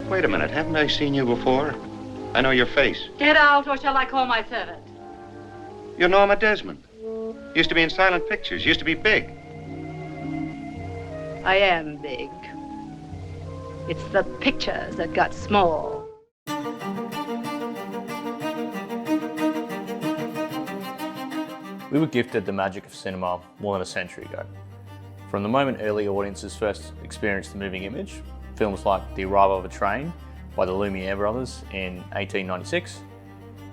Wait a minute, haven't I seen you before? I know your face. Get out, or shall I call my servant? You're Norma Desmond. Used to be in silent pictures, used to be big. I am big. It's the pictures that got small. We were gifted the magic of cinema more than a century ago. From the moment early audiences first experienced the moving image, films like The Arrival of a Train by the Lumiere brothers in 1896,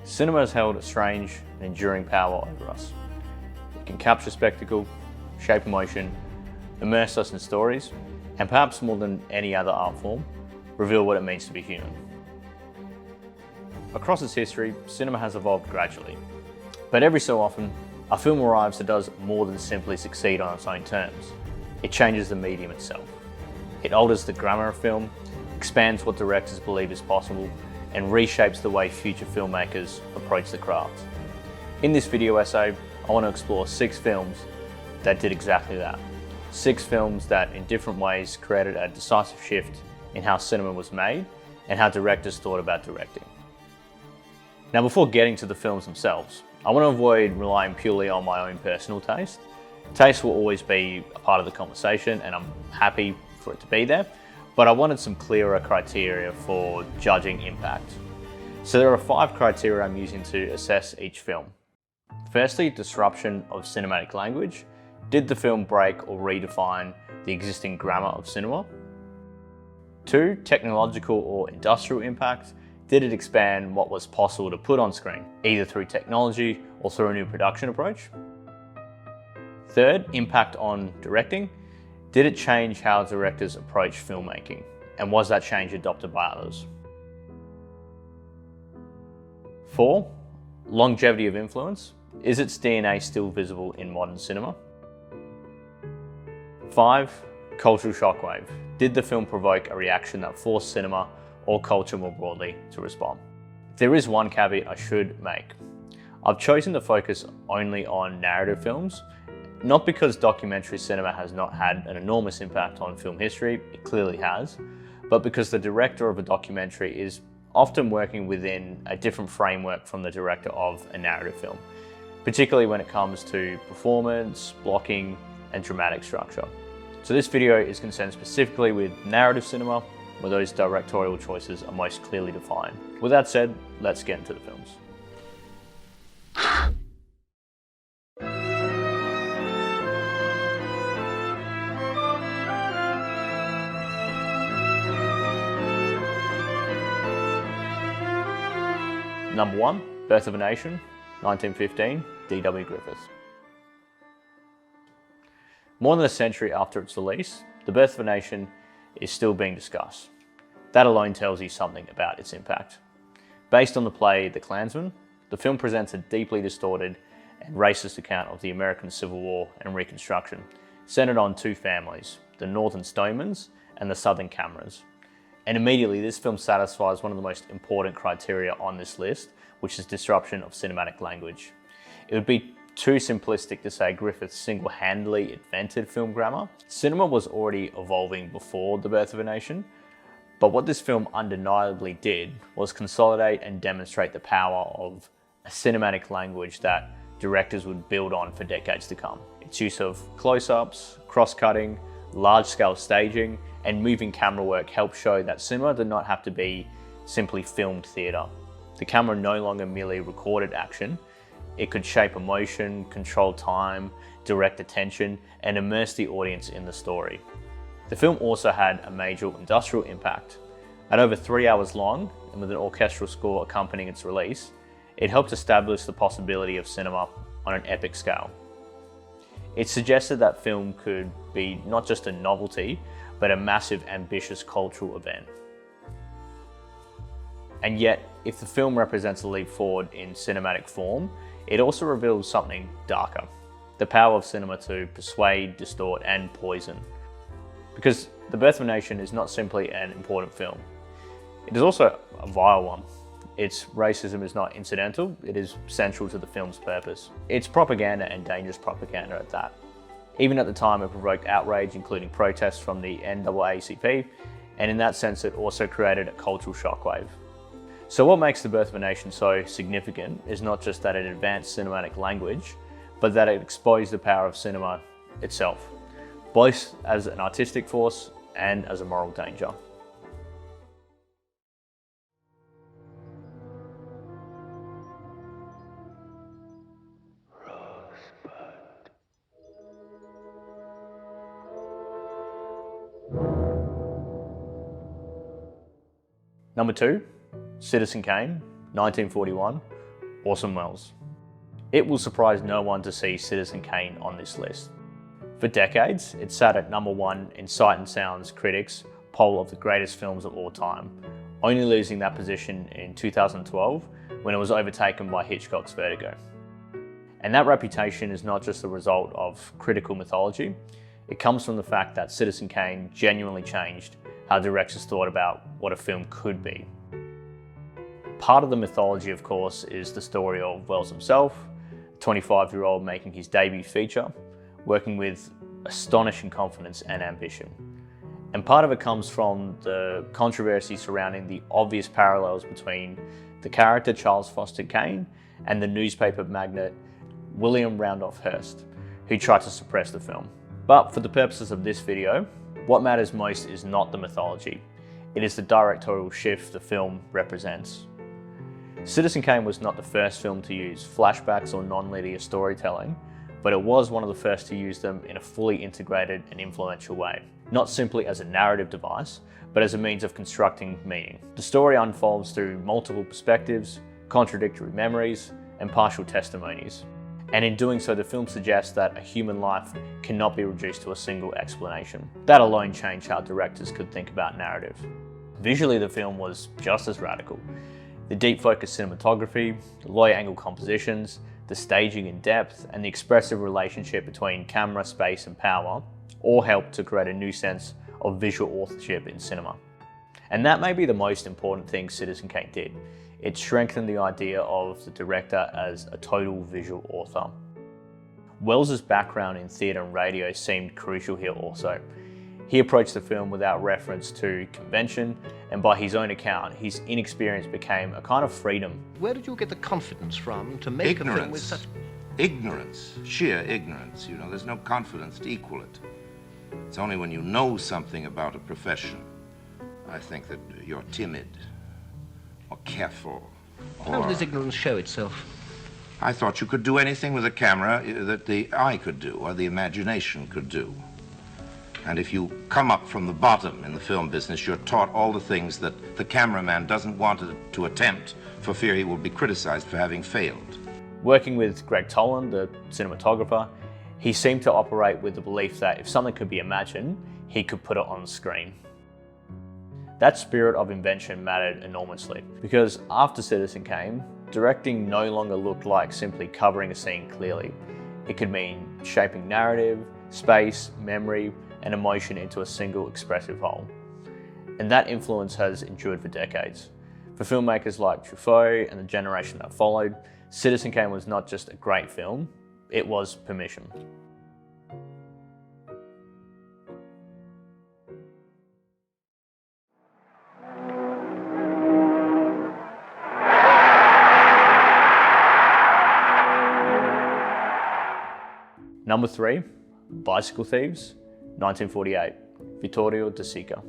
cinema has held a strange and enduring power over us. It can capture spectacle, shape emotion, immerse us in stories, and perhaps more than any other art form, reveal what it means to be human. Across its history, cinema has evolved gradually, but every so often, a film arrives that does more than simply succeed on its own terms. It changes the medium itself. It alters the grammar of film, expands what directors believe is possible, and reshapes the way future filmmakers approach the craft. In this video essay, I want to explore 6 films that did exactly that. 6 films that in different ways created a decisive shift in how cinema was made and how directors thought about directing. Now, before getting to the films themselves, I want to avoid relying purely on my own personal taste. Taste will always be a part of the conversation, and I'm happy for it to be there, but I wanted some clearer criteria for judging impact. So there are 5 criteria I'm using to assess each film. Firstly, disruption of cinematic language. Did the film break or redefine the existing grammar of cinema? 2, technological or industrial impact. Did it expand what was possible to put on screen, either through technology or through a new production approach? 3rd, impact on directing. Did it change how directors approach filmmaking, and was that change adopted by others? 4, longevity of influence. Is its DNA still visible in modern cinema? 5, cultural shockwave. Did the film provoke a reaction that forced cinema or culture more broadly to respond? There is one caveat I should make. I've chosen to focus only on narrative films, not because documentary cinema has not had an enormous impact on film history, it clearly has, but because the director of a documentary is often working within a different framework from the director of a narrative film, particularly when it comes to performance, blocking, and dramatic structure. So this video is concerned specifically with narrative cinema, where those directorial choices are most clearly defined. With that said, let's get into the films. Number 1, Birth of a Nation, 1915, D.W. Griffith. More than a century after its release, The Birth of a Nation is still being discussed. That alone tells you something about its impact. Based on the play The Klansman, the film presents a deeply distorted and racist account of the American Civil War and Reconstruction, centered on 2 families, the Northern Stonemans and the Southern Camerons. And immediately, this film satisfies one of the most important criteria on this list, which is disruption of cinematic language. It would be too simplistic to say Griffith single-handedly invented film grammar. Cinema was already evolving before The Birth of a Nation, but what this film undeniably did was consolidate and demonstrate the power of a cinematic language that directors would build on for decades to come. Its use of close-ups, cross-cutting, large-scale staging, and moving camera work helped show that cinema did not have to be simply filmed theatre. The camera no longer merely recorded action. It could shape emotion, control time, direct attention, and immerse the audience in the story. The film also had a major industrial impact. At over 3 hours long, and with an orchestral score accompanying its release, it helped establish the possibility of cinema on an epic scale. It suggested that film could be not just a novelty, but a massive, ambitious cultural event. And yet, if the film represents a leap forward in cinematic form, it also reveals something darker: the power of cinema to persuade, distort, and poison. Because The Birth of a Nation is not simply an important film, it is also a vile one. Its racism is not incidental, it is central to the film's purpose. It's propaganda, and dangerous propaganda at that. Even at the time, it provoked outrage, including protests from the NAACP and in that sense it also created a cultural shockwave. So what makes The Birth of a Nation so significant is not just that it advanced cinematic language, but that it exposed the power of cinema itself, both as an artistic force and as a moral danger. Number 2, Citizen Kane, 1941, Orson Welles. It will surprise no one to see Citizen Kane on this list. For decades, it sat at number 1 in Sight and Sound's critics' poll of the greatest films of all time, only losing that position in 2012 when it was overtaken by Hitchcock's Vertigo. And that reputation is not just the result of critical mythology, it comes from the fact that Citizen Kane genuinely changed how directors thought about what a film could be. Part of the mythology, of course, is the story of Welles himself, a 25-year-old making his debut feature, working with astonishing confidence and ambition. And part of it comes from the controversy surrounding the obvious parallels between the character Charles Foster Kane and the newspaper magnate William Randolph Hearst, who tried to suppress the film. But for the purposes of this video, what matters most is not the mythology, it is the directorial shift the film represents. Citizen Kane was not the first film to use flashbacks or non-linear storytelling, but it was one of the first to use them in a fully integrated and influential way, not simply as a narrative device, but as a means of constructing meaning. The story unfolds through multiple perspectives, contradictory memories, and partial testimonies. And in doing so, the film suggests that a human life cannot be reduced to a single explanation. That alone changed how directors could think about narrative. Visually, the film was just as radical. The deep focus cinematography, the low angle compositions, the staging in depth, and the expressive relationship between camera, space, and power all helped to create a new sense of visual authorship in cinema. And that may be the most important thing Citizen Kane did. It strengthened the idea of the director as a total visual author. Welles's background in theatre and radio seemed crucial here also. He approached the film without reference to convention, and by his own account, his inexperience became a kind of freedom. Where did you get the confidence from to make a film with such... Ignorance, sheer ignorance. You know, there's no confidence to equal it. It's only when you know something about a profession, I think, that you're timid or careful. How does this ignorance show itself? I thought you could do anything with a camera that the eye could do or the imagination could do. And if you come up from the bottom in the film business, you're taught all the things that the cameraman doesn't want to attempt for fear he will be criticized for having failed. Working with Greg Toland, the cinematographer, he seemed to operate with the belief that if something could be imagined, he could put it on the screen. That spirit of invention mattered enormously, because after Citizen Kane, directing no longer looked like simply covering a scene clearly. It could mean shaping narrative, space, memory, and emotion into a single expressive whole. And that influence has endured for decades. For filmmakers like Truffaut and the generation that followed, Citizen Kane was not just a great film, it was permission. Number 3, Bicycle Thieves, 1948, Vittorio De Sica.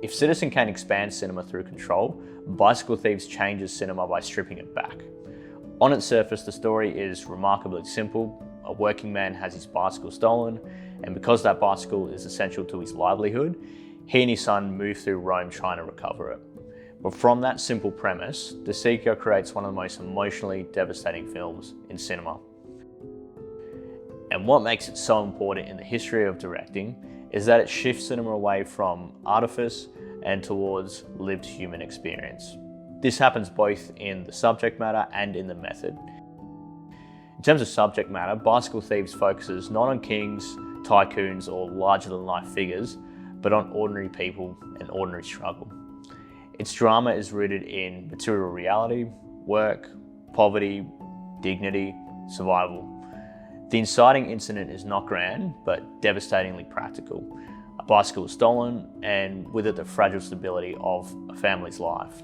If Citizen Kane expands cinema through control, Bicycle Thieves changes cinema by stripping it back. On its surface, the story is remarkably simple. A working man has his bicycle stolen, and because that bicycle is essential to his livelihood, he and his son move through Rome trying to recover it. But from that simple premise, De Sica creates one of the most emotionally devastating films in cinema. And what makes it so important in the history of directing is that it shifts cinema away from artifice and towards lived human experience. This happens both in the subject matter and in the method. In terms of subject matter, Bicycle Thieves focuses not on kings, tycoons, or larger-than-life figures, but on ordinary people and ordinary struggle. Its drama is rooted in material reality, work, poverty, dignity, survival. The inciting incident is not grand, but devastatingly practical. A bicycle was stolen, and with it the fragile stability of a family's life.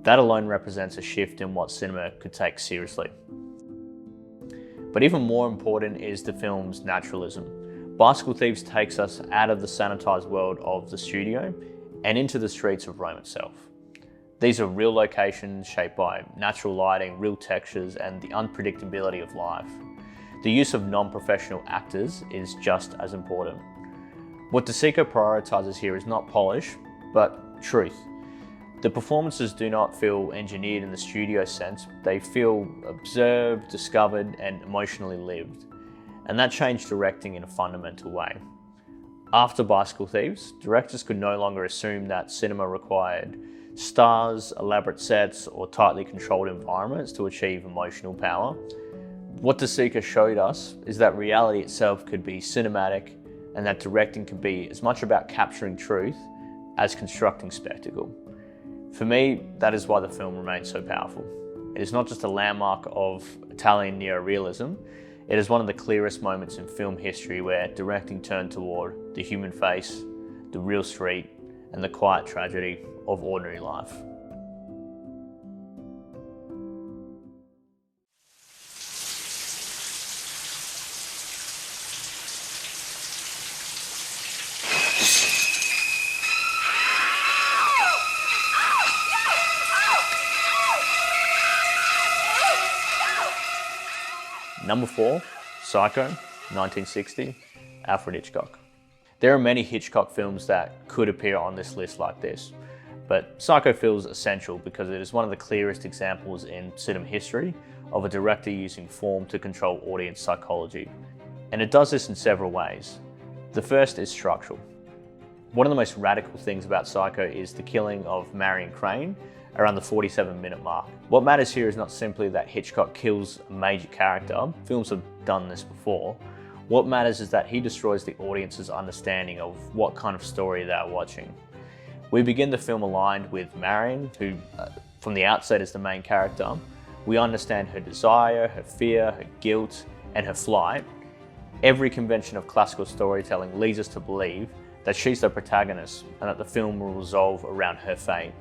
That alone represents a shift in what cinema could take seriously. But even more important is the film's naturalism. Bicycle Thieves takes us out of the sanitized world of the studio and into the streets of Rome itself. These are real locations shaped by natural lighting, real textures, and the unpredictability of life. The use of non-professional actors is just as important. What De Sica prioritizes here is not polish, but truth. The performances do not feel engineered in the studio sense. They feel observed, discovered, and emotionally lived. And that changed directing in a fundamental way. After Bicycle Thieves, directors could no longer assume that cinema required stars, elaborate sets, or tightly controlled environments to achieve emotional power. What De Sica showed us is that reality itself could be cinematic, and that directing can be as much about capturing truth as constructing spectacle. For me, that is why the film remains so powerful. It is not just a landmark of Italian neorealism, it is one of the clearest moments in film history where directing turned toward the human face, the real street, and the quiet tragedy of ordinary life. Number 4, Psycho, 1960, Alfred Hitchcock. There are many Hitchcock films that could appear on this list like this, but Psycho feels essential because it is one of the clearest examples in cinema history of a director using form to control audience psychology. And it does this in several ways. The first is structural. One of the most radical things about Psycho is the killing of Marion Crane around the 47-minute mark. What matters here is not simply that Hitchcock kills a major character. Films have done this before. What matters is that he destroys the audience's understanding of what kind of story they are watching. We begin the film aligned with Marion, who from the outset is the main character. We understand her desire, her fear, her guilt, and her flight. Every convention of classical storytelling leads us to believe that she's the protagonist and that the film will resolve around her fate.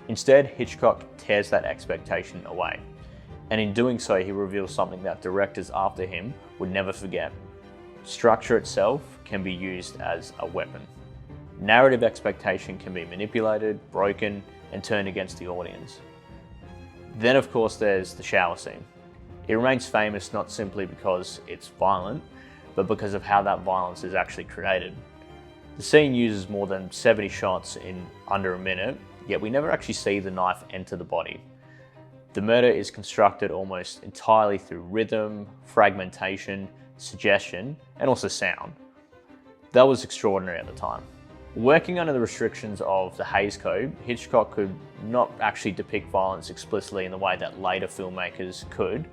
Instead, Hitchcock tears that expectation away. And in doing so, he reveals something that directors after him would never forget. Structure itself can be used as a weapon. Narrative expectation can be manipulated, broken, and turned against the audience. Then, of course, there's the shower scene. It remains famous not simply because it's violent, but because of how that violence is actually created. The scene uses more than 70 shots in under a minute, yet we never actually see the knife enter the body. The murder is constructed almost entirely through rhythm, fragmentation, suggestion, and also sound. That was extraordinary at the time. Working under the restrictions of the Hays Code, Hitchcock could not actually depict violence explicitly in the way that later filmmakers could.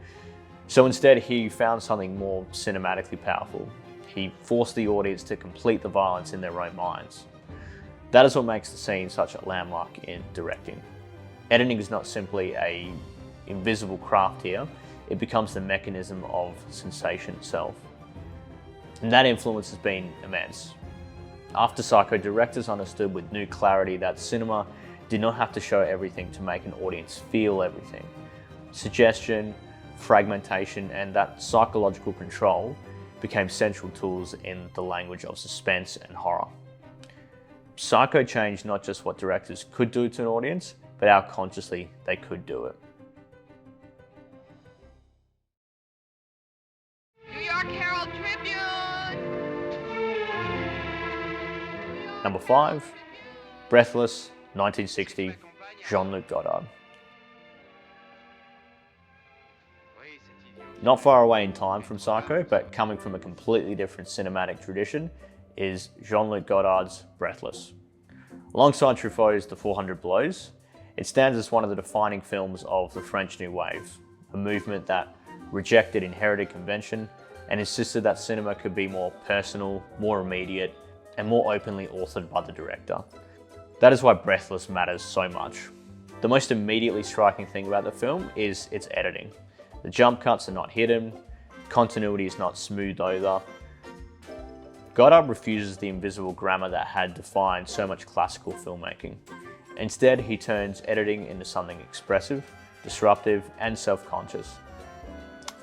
So instead, he found something more cinematically powerful. He forced the audience to complete the violence in their own minds. That is what makes the scene such a landmark in directing. Editing is not simply an invisible craft here, it becomes the mechanism of sensation itself. And that influence has been immense. After Psycho, directors understood with new clarity that cinema did not have to show everything to make an audience feel everything. Suggestion, fragmentation, and that psychological control became central tools in the language of suspense and horror. Psycho changed not just what directors could do to an audience, but how consciously they could do it. New York Herald Tribune! Number 5, Breathless, 1960, Jean-Luc Godard. Not far away in time from Psycho, but coming from a completely different cinematic tradition, is Jean-Luc Godard's Breathless. Alongside Truffaut's The 400 Blows, it stands as one of the defining films of the French New Wave, a movement that rejected inherited convention and insisted that cinema could be more personal, more immediate, and more openly authored by the director. That is why Breathless matters so much. The most immediately striking thing about the film is its editing. The jump cuts are not hidden, continuity is not smoothed over. Goddard refuses the invisible grammar that had defined so much classical filmmaking. Instead, he turns editing into something expressive, disruptive, and self-conscious.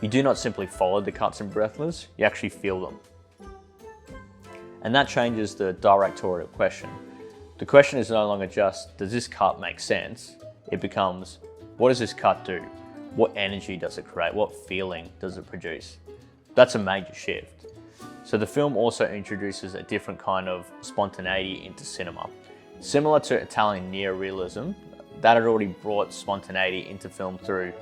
You do not simply follow the cuts in Breathless, you actually feel them. And that changes the directorial question. The question is no longer just, does this cut make sense? It becomes, what does this cut do? What energy does it create? What feeling does it produce? That's a major shift. So the film also introduces a different kind of spontaneity into cinema. Similar to Italian neorealism, that had already brought spontaneity into film through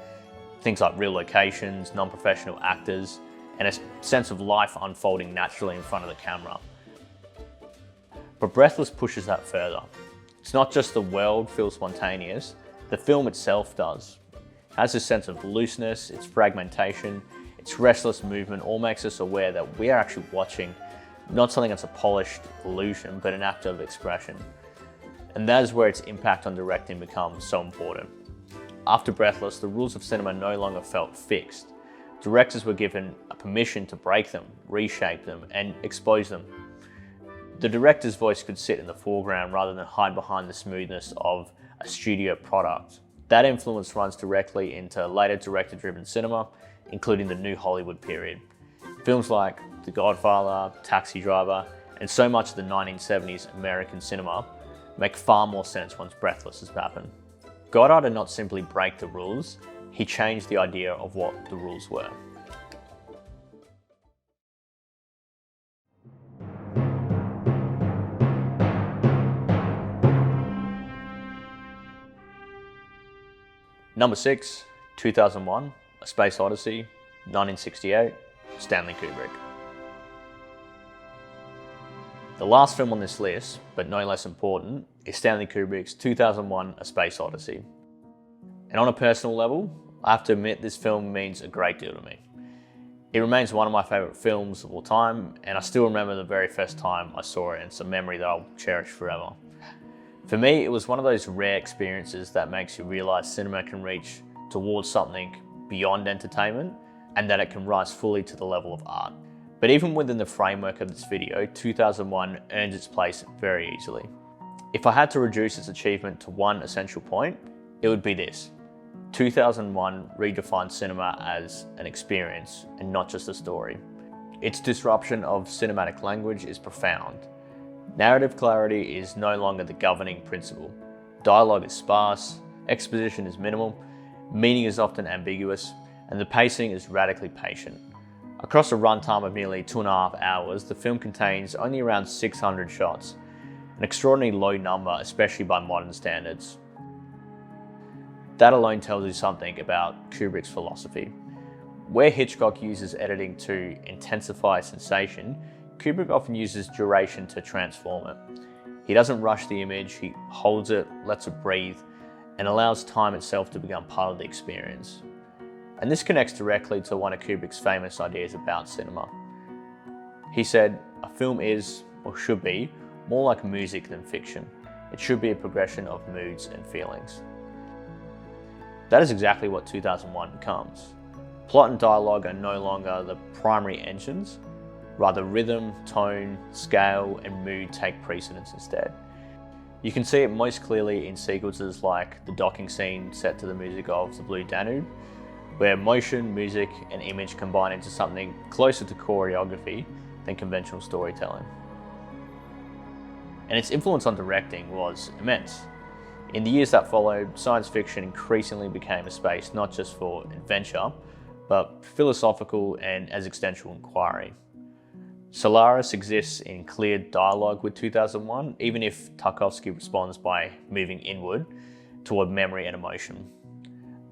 things like real locations, non-professional actors, and a sense of life unfolding naturally in front of the camera. But Breathless pushes that further. It's not just the world feels spontaneous, the film itself does. It has this sense of looseness, its fragmentation, its restless movement all makes us aware that we are actually watching not something that's a polished illusion, but an act of expression. And that is where its impact on directing becomes so important. After Breathless, the rules of cinema no longer felt fixed. Directors were given a permission to break them, reshape them, and expose them. The director's voice could sit in the foreground rather than hide behind the smoothness of a studio product. That influence runs directly into later director-driven cinema, including the New Hollywood period. Films like The Godfather, Taxi Driver, and so much of the 1970s American cinema make far more sense once Breathless has happened. Goddard did not simply break the rules, he changed the idea of what the rules were. Number 6, 2001, A Space Odyssey, 1968, Stanley Kubrick. The last film on this list, but no less important, is Stanley Kubrick's 2001 A Space Odyssey. And on a personal level, I have to admit this film means a great deal to me. It remains one of my favourite films of all time, and I still remember the very first time I saw it, and it's a memory that I'll cherish forever. For me, it was one of those rare experiences that makes you realise cinema can reach towards something beyond entertainment, and that it can rise fully to the level of art. But even within the framework of this video, 2001 earns its place very easily. If I had to reduce its achievement to one essential point, it would be this. 2001 redefined cinema as an experience and not just a story. Its disruption of cinematic language is profound. Narrative clarity is no longer the governing principle. Dialogue is sparse, exposition is minimal, meaning is often ambiguous, and the pacing is radically patient. Across a runtime of nearly 2.5 hours, the film contains only around 600 shots, an extraordinarily low number, especially by modern standards. That alone tells you something about Kubrick's philosophy. Where Hitchcock uses editing to intensify sensation, Kubrick often uses duration to transform it. He doesn't rush the image, he holds it, lets it breathe, and allows time itself to become part of the experience. And this connects directly to one of Kubrick's famous ideas about cinema. He said, a film is, or should be, more like music than fiction. It should be a progression of moods and feelings. That is exactly what 2001 becomes. Plot and dialogue are no longer the primary engines, rather rhythm, tone, scale, and mood take precedence instead. You can see it most clearly in sequences like the docking scene set to the music of The Blue Danube, where motion, music, and image combine into something closer to choreography than conventional storytelling. And its influence on directing was immense. In the years that followed, science fiction increasingly became a space not just for adventure, but philosophical and existential inquiry. Solaris exists in clear dialogue with 2001, even if Tarkovsky responds by moving inward toward memory and emotion.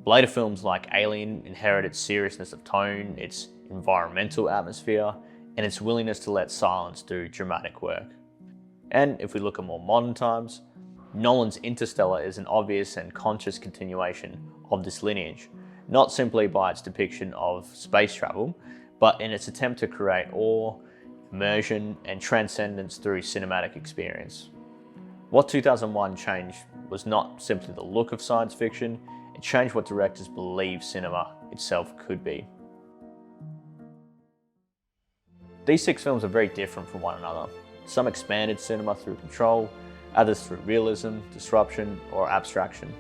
Later films like Alien inherit its seriousness of tone, its environmental atmosphere, and its willingness to let silence do dramatic work. And if we look at more modern times, Nolan's Interstellar is an obvious and conscious continuation of this lineage, not simply by its depiction of space travel, but in its attempt to create awe, immersion, and transcendence through cinematic experience. What 2001 changed was not simply the look of science fiction, it changed what directors believed cinema itself could be. These 6 films are very different from one another. Some expanded cinema through control, others through realism, disruption, or abstraction.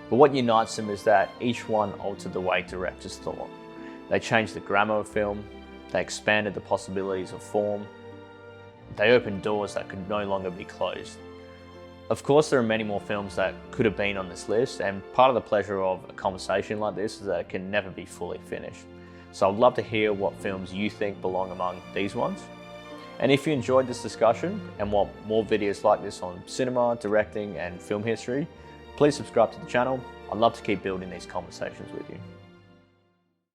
But what unites them is that each one altered the way directors thought. They changed the grammar of film, they expanded the possibilities of form, they opened doors that could no longer be closed. Of course, there are many more films that could have been on this list, and part of the pleasure of a conversation like this is that it can never be fully finished. So I'd love to hear what films you think belong among these ones. And if you enjoyed this discussion and want more videos like this on cinema, directing, and film history, please subscribe to the channel. I'd love to keep building these conversations with you.